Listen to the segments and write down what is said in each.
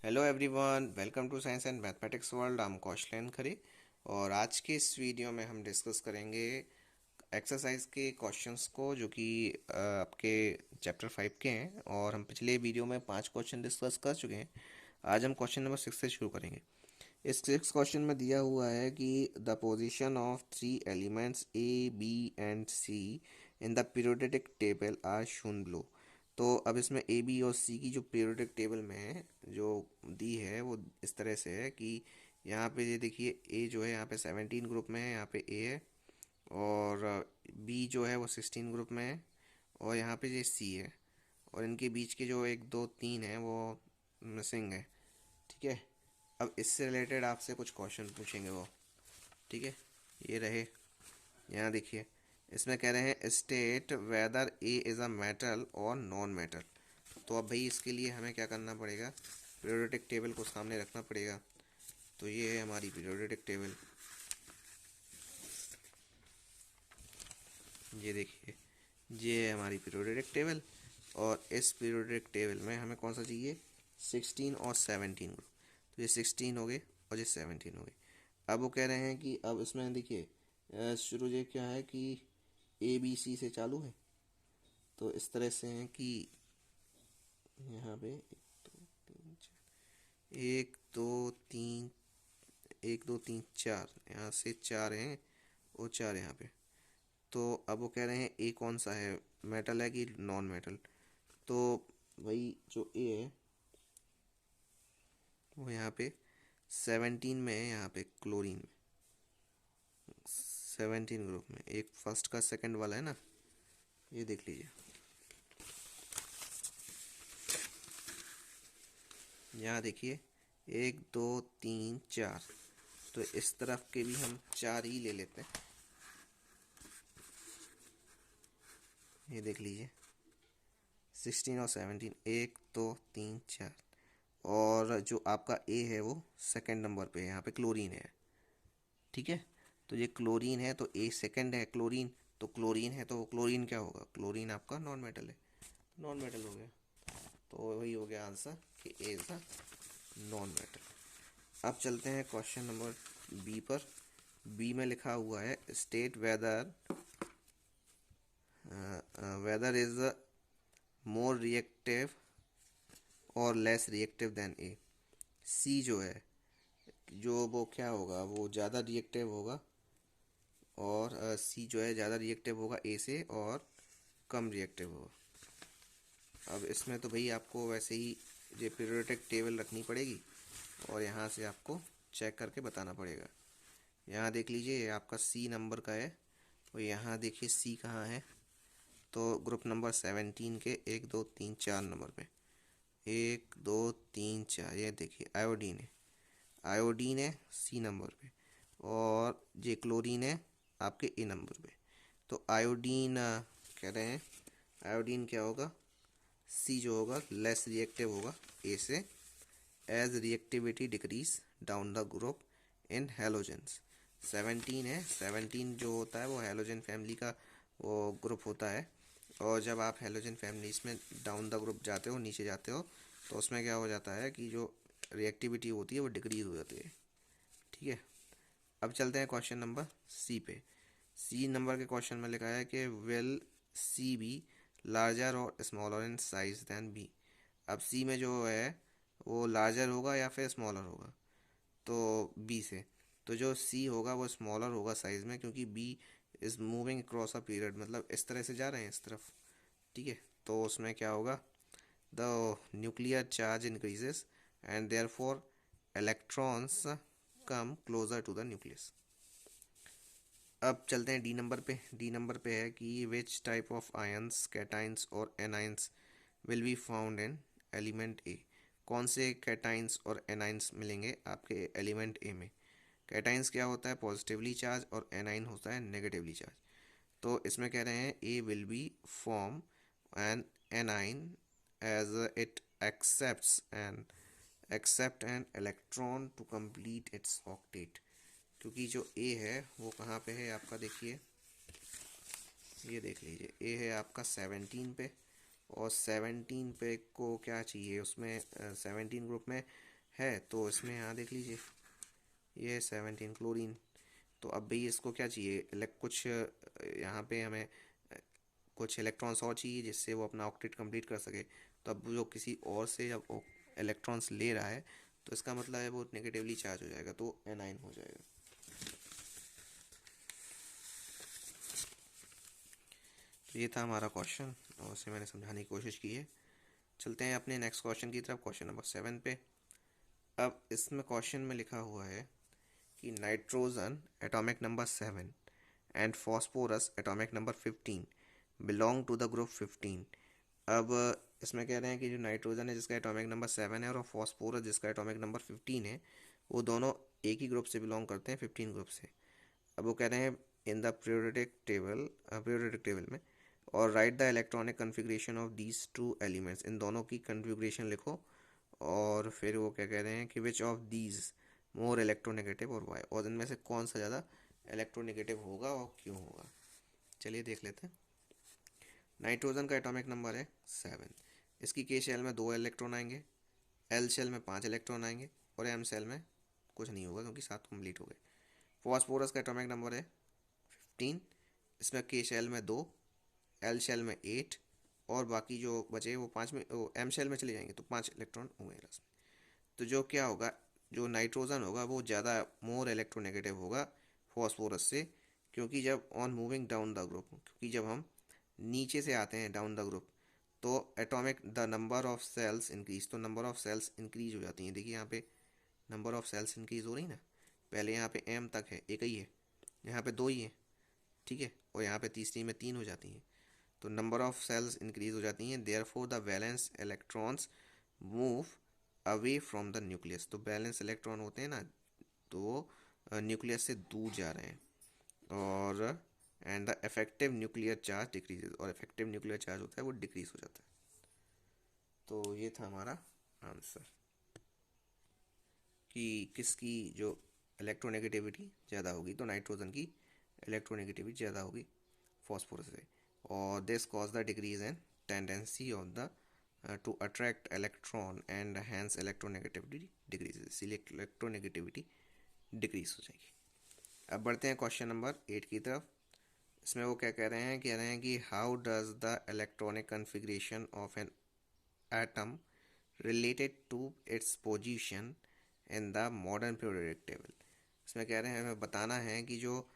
Hello everyone, welcome to science and mathematics world. I am Kaushalen Khare. और आज के इस वीडियो में हम डिस्कस करेंगे एक्सरसाइज के क्वेश्चंस को जो कि आपके चैप्टर 5 के हैं। और हम पिछले वीडियो में 5 क्वेश्चन डिस्कस कर चुके हैं। आज हम क्वेश्चन नंबर 6 से शुरू करेंगे। इस 6 क्वेश्चन में दिया हुआ है कि the position of 3 elements A B and C in the periodic table are shown below. तो अब इसमें ए बी और सी की जो पीरियोडिक टेबल में है जो दी है वो इस तरह से है कि यहाँ पे ये देखिए, ए जो है यहाँ पे 17 ग्रुप में है, यहाँ पे ए है। और बी जो है वो 16 ग्रुप में है। और यहाँ पे ये सी है। और इनके बीच के जो 1 2 3 है वो मिसिंग है। ठीक है। अब इससे रिलेटेड आपसे कुछ क्वेश्चन पूछेंगे वो। ठीक है। ये रहे। यहाँ देखिए, इसमें कह रहे हैं state whether A is a metal और नॉन मेटल। तो अब भाई इसके लिए हमें क्या करना पड़ेगा, पीरियोडिक टेबल को सामने रखना पड़ेगा। तो ये है हमारी पीरियोडिक टेबल। ये देखिए, ये है हमारी पीरियोडिक टेबल। और इस पीरियोडिक टेबल में हमें कौन सा चाहिए, 16 और 17 ग्रुप। तो ये 16 हो गए और ये 17 हो गए। अब वो कह रहे हैं कि अब इसमें देखिए, शुरू ये क्या है कि ए बी सी से चालू है। तो इस तरह से है कि यहाँ पे 1 2 3 1 2 3 4, यहाँ से 4 हैं और 4 यहाँ पे। तो अब वो कह रहे हैं ए कौन सा है, मेटल है कि नॉन मेटल। तो वही जो ए है वो यहाँ पे 17 में है, यहाँ पे क्लोरीन में 17 ग्रुप में। एक फर्स्ट का सेकंड वाला है ना, ये देख लीजिए। यहाँ देखिए, 1 2 3 4। तो इस तरफ के भी हम 4 ही ले लेते हैं। ये देख लीजिए, 16 और 17, 1 2 3 4। और जो आपका ए है वो सेकंड नंबर पे है, यहाँ पे क्लोरीन है। ठीक है। तो ये क्लोरीन है, तो ए सेकंड है क्लोरीन। तो क्लोरीन है तो क्लोरीन क्या होगा, क्लोरीन आपका नॉन मेटल है, नॉन मेटल हो गया। तो वही हो गया आंसर कि A is the non metal. अब चलते हैं क्वेश्चन नंबर बी पर। बी में लिखा हुआ है state whether whether is more reactive और less reactive than A. C जो है, जो वो क्या होगा, वो ज़्यादा रिएक्टिव होगा। और सी जो है ज़्यादा रिएक्टिव होगा ए से और कम रिएक्टिव होगा। अब इसमें तो भाई आपको वैसे ही ये पीरियोडिक टेबल रखनी पड़ेगी और यहाँ से आपको चेक करके बताना पड़ेगा। यहाँ देख लीजिए, ये आपका सी नंबर का है। और यहाँ देखिए सी कहाँ है, तो ग्रुप नंबर 17 के 1 2 3 4 नंबर पे। 1 2 3 4, ये देखिए आयोडीन है। आयोडीन है सी नंबर पे। और ये क्लोरीन है आपके ए नंबर पे। तो आयोडीन कह रहे हैं, आयोडीन क्या होगा, सी जो होगा लेस रिएक्टिव होगा ए से, as reactivity decreases down the group in halogens. 17 है, 17 जो होता है वो हेलोजन फैमिली का वो ग्रुप होता है। और जब आप हेलोजन फैमिलीज में डाउन द ग्रुप जाते हो, नीचे जाते हो, तो उसमें क्या हो जाता है कि जो रिएक्टिविटी होती है वो डिक्रीज हो जाती है। ठीक है। अब चलते हैं क्वेश्चन नंबर सी पे। सी नंबर के क्वेश्चन में लिखा है कि विल सी बी लार्जर और smaller in size than B. अब सी में जो है वो लार्जर होगा या फिर स्मॉलर होगा, तो बी से। तो जो सी होगा वो स्मॉलर होगा साइज में, क्योंकि B is moving across a period, मतलब इस तरह से जा रहे हैं इस तरफ। ठीक है। तो उसमें क्या होगा, the nuclear charge increases and therefore electrons come closer to the nucleus. अब चलते हैं डी नंबर पे। डी नंबर पे है कि which type of ions, cations और anions will be found in element A. कौन से कैटाइंस और एनाइंस मिलेंगे आपके एलिमेंट ए में। कैटाइंस क्या होता है, पॉजिटिवली चार्ज, और एनाइन होता है नेगेटिवली चार्ज। तो इसमें कह रहे हैं A will be form an anion as it accept an electron to complete its octet. क्योंकि जो ए है वो कहाँ पे है आपका, देखिए ये देख लीजिए, ए है आपका 17 पे। और 17 पे को क्या चाहिए, उसमें 17 ग्रुप में है, तो इसमें यहाँ देख लीजिए ये है 17 क्लोरीन। तो अब भाई इसको क्या चाहिए, कुछ यहाँ पे हमें कुछ इलेक्ट्रॉन्स और चाहिए जिससे वो अपना ऑक्टेट कंप्लीट कर सके। तो अब जो किसी और से जब इलेक्ट्रॉन्स ले रहा है तो इसका मतलब है वो नेगेटिवली चार्ज हो जाएगा, तो एनाइन हो जाएगा। तो ये था हमारा क्वेश्चन और उसे मैंने समझाने की कोशिश की है। चलते हैं अपने नेक्स्ट क्वेश्चन की तरफ, क्वेश्चन नंबर 7 पे। अब इसमें क्वेश्चन में लिखा हुआ है कि nitrogen atomic number 7 and phosphorus atomic number 15 belong to the group 15। अब इसमें कह रहे हैं कि जो नाइट्रोजन है जिसका एटॉमिक नंबर 7 है और फॉस्फोरस जिसका एटॉमिक नंबर 15 है, वो दोनों एक ही ग्रुप से बिलोंग करते हैं, 15 ग्रुप से। अब वो कह रहे हैं इन द पीरियोडिक टेबल में, और write the electronic configuration of these two elements, इन दोनों की कन्फिग्रेशन लिखो। और फिर वो क्या कह रहे हैं कि which of these more electronegative और वाई, और इनमें से कौन सा ज़्यादा इलेक्ट्रोनेगेटिव होगा और क्यों होगा। चलिए देख लेते हैं। नाइट्रोजन का एटॉमिक नंबर है 7। इसकी के शेल में 2 इलेक्ट्रॉन आएंगे, एल शेल में 5 इलेक्ट्रॉन आएंगे और एम शेल में कुछ नहीं होगा क्योंकि 7 कंप्लीट हो गए। फॉस्फोरस का एटॉमिक नंबर है 15। इसमें के शेल में 2, एल शेल में 8 और बाकी जो बचे वो 5 में एम शेल में चले जाएंगे, तो 5 इलेक्ट्रॉन होंगे लास्ट में। तो जो क्या होगा, जो नाइट्रोजन होगा वो ज़्यादा मोर इलेक्ट्रोनेगेटिव होगा फॉस्फोरस से, क्योंकि जब on moving down the group, क्योंकि जब हम नीचे से आते हैं डाउन द ग्रुप तो atomic the number of shells increase, तो नंबर ऑफ सेल्स इंक्रीज हो जाती हैं। देखिए यहाँ पे नंबर ऑफ सेल्स इंक्रीज हो रही ना, पहले यहाँ पे एम तक है एक ही है, यहाँ पे 2 ही है, ठीक है, और यहाँ पे तीसरी में 3 हो जाती हैं, तो नंबर ऑफ सेल्स इंक्रीज हो जाती हैं। Therefore the valence electrons move away from the nucleus, तो बैलेंस इलेक्ट्रॉन होते हैं ना, तो न्यूक्लियस से दूर जा रहे हैं। और and the effective nuclear charge decreases, और इफेक्टिव न्यूक्लियर चार्ज होता है वो डिक्रीज हो जाता है। तो ये था हमारा आंसर कि किसकी जो इलेक्ट्रोनेगेटिविटी ज़्यादा होगी, तो नाइट्रोजन की इलेक्ट्रोनेगेटिविटी ज़्यादा होगी फॉस्फोरस से। और this cause the decrease in tendency of the to attract electron and hence electronegativity decrease, इसीलिए इलेक्ट्रोनेगेटिविटी डिक्रीज हो जाएगी। अब बढ़ते हैं क्वेश्चन नंबर 8 की तरफ। इसमें वो क्या कह रहे हैं कि how does the electronic configuration of an atom related to its position in the modern periodic table. इसमें कह रहे हैं हमें बताना है कि जो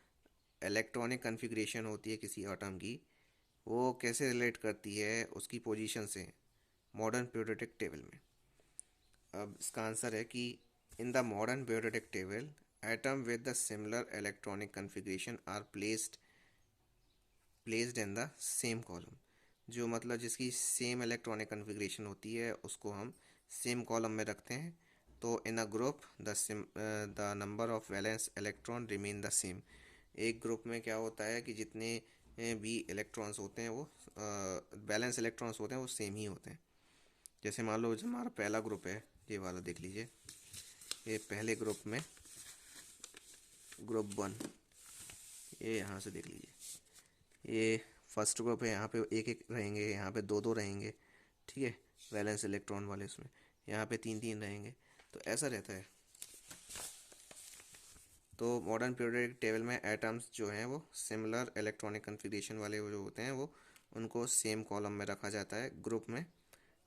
इलेक्ट्रॉनिक कन्फिग्रेशन होती है किसी एटम की, वो कैसे रिलेट करती है उसकी पोजीशन से मॉडर्न पीरियोडिक टेबल में। अब इसका आंसर है कि in the modern periodic table atom with the similar electronic configuration are placed in the same column, जो मतलब जिसकी सेम इलेक्ट्रॉनिक कन्फिग्रेशन होती है उसको हम सेम कॉलम में रखते हैं। तो in a group the number of valence electron remain the same. एक ग्रुप में क्या होता है कि जितने भी इलेक्ट्रॉन्स होते हैं वो बैलेंस इलेक्ट्रॉन्स होते हैं वो सेम ही होते हैं। जैसे मान लो जो हमारा पहला ग्रुप है, ये वाला देख लीजिए, ये पहले ग्रुप में ग्रुप 1, ये यहाँ से देख लीजिए, ये फर्स्ट ग्रुप है, यहाँ पे एक एक रहेंगे, यहाँ पे दो दो रहेंगे, ठीक है, वैलेंस इलेक्ट्रॉन वाले उसमें, यहाँ पे 3 3 रहेंगे, तो ऐसा रहता है। तो मॉडर्न पीरियोडिक टेबल में एटम्स जो हैं वो सिमिलर इलेक्ट्रॉनिक कन्फिग्रेशन वाले वो जो होते हैं वो उनको सेम कॉलम में रखा जाता है ग्रुप में।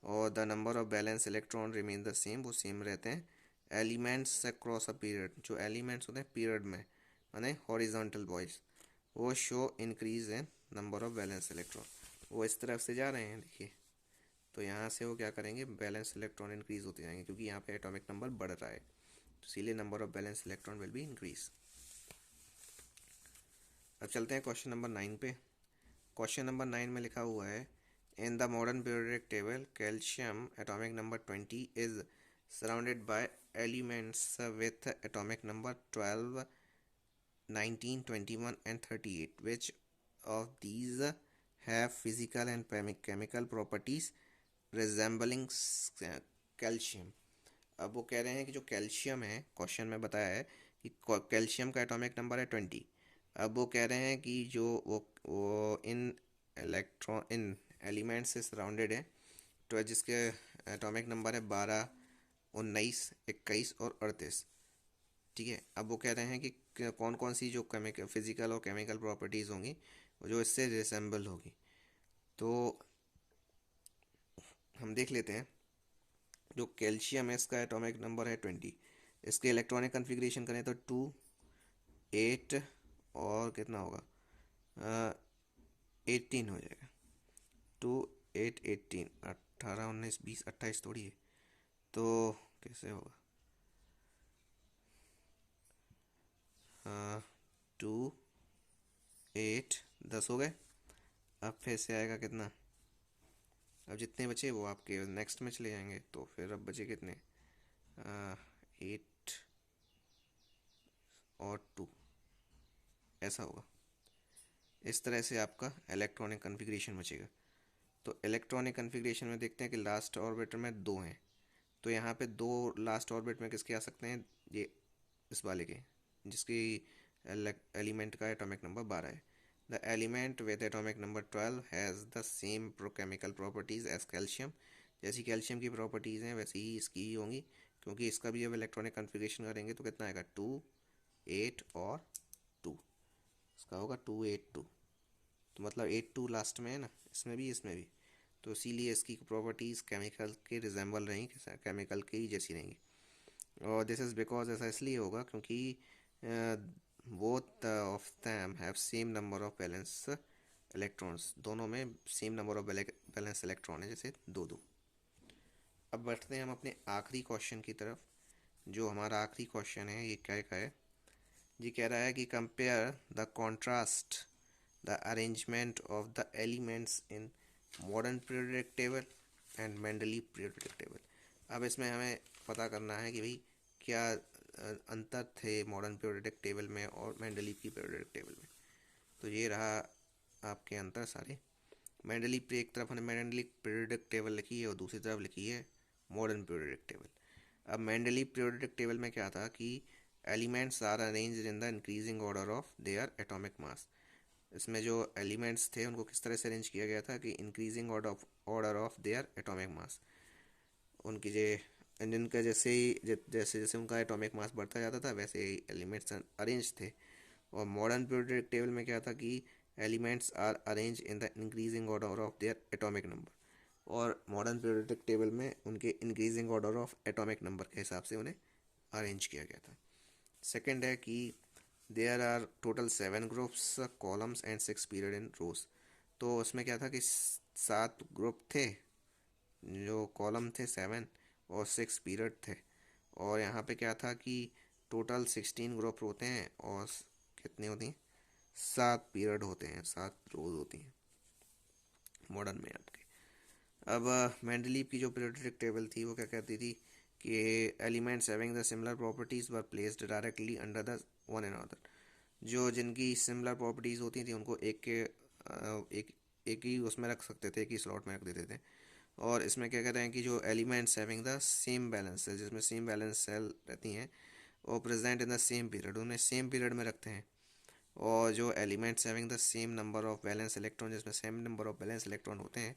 और the number of valence electron remain the same, वो सेम रहते हैं। एलिमेंट्स अक्रॉस अ पीरियड, जो एलिमेंट्स होते हैं पीरियड में माने हॉरिजॉन्टल बॉयज, वो show increase in number of valence electron, वो इस तरफ से जा रहे हैं देखिए, तो यहाँ से वो क्या करेंगे, बैलेंस इलेक्ट्रॉन इंक्रीज होते जाएंगे क्योंकि यहाँ पे एटॉमिक नंबर बढ़ रहा है, तो इसीलिए number of valence electron will be increase. अब चलते हैं क्वेश्चन नंबर 9 पे। क्वेश्चन नंबर 9 में लिखा हुआ है इन the modern periodic table calcium atomic number 20 is surrounded by elements with atomic number 12, 19, 21 and 38, which of these have physical and chemical properties resembling calcium। अब वो कह रहे हैं कि जो कैल्शियम है, क्वेश्चन में बताया है कि कैल्शियम का एटॉमिक नंबर है 20। अब वो कह रहे हैं कि जो वो इन एलिमेंट से सराउंडेड है, तो जिसके एटॉमिक नंबर है 12, 19, 21 और 38। ठीक है, अब वो कह रहे हैं कि कौन कौन सी जो केमिकल फिजिकल और केमिकल प्रॉपर्टीज़ होंगी जो इससे रिसेंबल होगी। तो हम देख लेते हैं। जो कैल्शियम है इसका एटॉमिक नंबर है 20। इसके इलेक्ट्रॉनिक कन्फिग्रेशन करें तो 2, 8 और कितना होगा, 18 हो जाएगा। 2, 8, 18, 18, 19, 20, 28 थोड़ी है, तो कैसे होगा, 2, 8, 10 हो गए। अब फिर से आएगा कितना, अब जितने बचे वो आपके नेक्स्ट में चले जाएंगे, तो फिर अब बचे कितने, 8 और 2, ऐसा होगा। इस तरह से आपका इलेक्ट्रॉनिक कन्फिग्रेशन बचेगा। तो इलेक्ट्रॉनिक कन्फिग्रेशन में देखते हैं कि लास्ट ऑर्बिटर में 2 हैं, तो यहाँ पे 2 लास्ट ऑर्बिट में किसके आ सकते हैं, ये इस वाले के, जिसकी एलिमेंट का एटॉमिक नंबर 12 है। The element with atomic number 12 has the same chemical properties as calcium. जैसी कैल्शियम की प्रॉपर्टीज़ हैं वैसी ही इसकी ही होंगी, क्योंकि इसका भी जब इलेक्ट्रॉनिक कन्फिग्रेशन करेंगे तो कितना आएगा, 2, 8 और 2। इसका होगा 2, 8, 2, तो मतलब 8, 2 लास्ट में है ना, इसमें भी इसमें भी। तो इसीलिए इसकी प्रॉपर्टीज़ केमिकल के रिजेंबल रहेंगी, केमिकल के ही जैसी रहेंगी। और दिस इज़ बिकॉज ऐसा इसलिए होगा क्योंकि both of them have same number of balance electrons, दोनों में same number of valence electron है, जैसे 2, 2। अब बढ़ते हैं हम अपने आखिरी क्वेश्चन की तरफ। जो हमारा आखिरी क्वेश्चन है ये क्या है, ये कह रहा है कि compare the contrast the arrangement of the elements in modern periodic table and Mendeley periodic table. अब इसमें हमें पता करना है कि भाई क्या अंतर थे मॉडर्न पीरियोडिक टेबल में और मेंडलीव की पीरियोडिक टेबल में। तो ये रहा आपके अंतर सारे। मेंडलीव एक तरफ हमने मेंडलीव पीरियोडिक टेबल लिखी है और दूसरी तरफ लिखी है मॉडर्न पीरियोडिक टेबल। अब मेंडलीव पीरियोडिक टेबल में क्या था कि elements are arranged in the increasing order of their atomic mass. इसमें जो एलिमेंट्स थे उनको किस तरह से अरेंज किया गया था कि increasing order of their atomic मास। उनकी जो जिनका जैसे ही जैसे जैसे उनका एटॉमिक मास बढ़ता जाता था वैसे ही एलिमेंट्स अरेंज थे। और मॉडर्न पीरियोडिक टेबल में क्या था कि elements are arrange in the increasing order of their atomic number. और मॉडर्न पीरियोडिक टेबल में उनके increasing order of atomic number के हिसाब से उन्हें अरेंज किया गया था। सेकेंड है कि there are total 7 groups columns and 6 period in rows. तो उसमें क्या था कि 7 ग्रुप थे, जो कॉलम थे 7 और 6 पीरियड थे। और यहाँ पे क्या था कि टोटल 16 ग्रुप होते हैं और कितनी होती हैं, 7 पीरियड होते हैं, 7 रोज होती हैं मॉडर्न में आपके। अब मेंडलीव की जो पीरियोडिक टेबल थी वो क्या कहती थी कि elements having the similar properties were placed directly under the one and other. जो जिनकी सिमिलर प्रॉपर्टीज़ होती थी उनको एक ही उसमें रख सकते थे, एक ही स्लॉट में रख देते थे। और इसमें क्या कहते हैं कि जो elements having the same valence shell, जिसमें सेम बैलेंस सेल रहती हैं और present in the same period, उन्हें सेम पीरियड में रखते हैं। और जो elements having the same number of valence electron, जिसमें same number of valence electron होते हैं,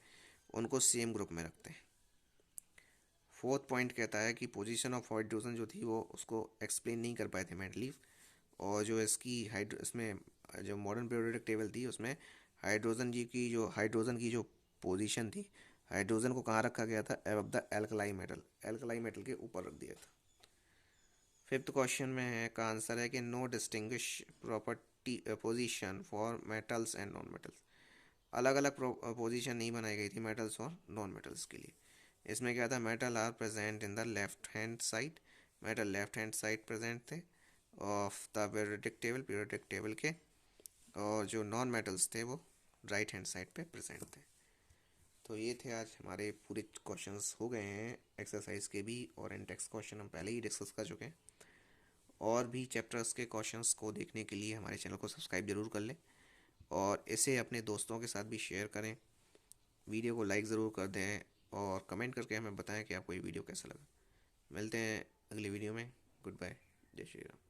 उनको सेम ग्रुप में रखते हैं। फोर्थ पॉइंट कहता है कि पोजीशन ऑफ हाइड्रोजन जो थी वो उसको एक्सप्लेन नहीं कर पाए थे मेंडलीव। और जो इसकी इसमें जो मॉडर्न पीरियोडिक टेबल थी उसमें हाइड्रोजन की जो पोजीशन थी, हाइड्रोजन को कहाँ रखा गया था, एब द एल्कलाई मेटल के ऊपर रख दिया था। फिफ्थ क्वेश्चन में है का आंसर है कि no distinguish property position for metals and non metals. अलग अलग पोजीशन नहीं बनाई गई थी मेटल्स और नॉन मेटल्स के लिए। इसमें क्या था, metal are present in the left hand side, metal left hand side present थे ऑफ द पीरियोडिक टेबल के। और जो नॉन मेटल्स थे वो राइट हैंड साइड पे प्रेजेंट थे। तो ये थे आज हमारे पूरे क्वेश्चंस हो गए हैं एक्सरसाइज के भी, और इंटेक्स क्वेश्चन हम पहले ही डिस्कस कर चुके हैं। और भी चैप्टर्स के क्वेश्चंस को देखने के लिए हमारे चैनल को सब्सक्राइब जरूर कर लें और इसे अपने दोस्तों के साथ भी शेयर करें। वीडियो को लाइक ज़रूर कर दें और कमेंट करके हमें बताएं कि आपको ये वीडियो कैसा लगा। मिलते हैं अगली वीडियो में। गुड बाय, जय श्री राम।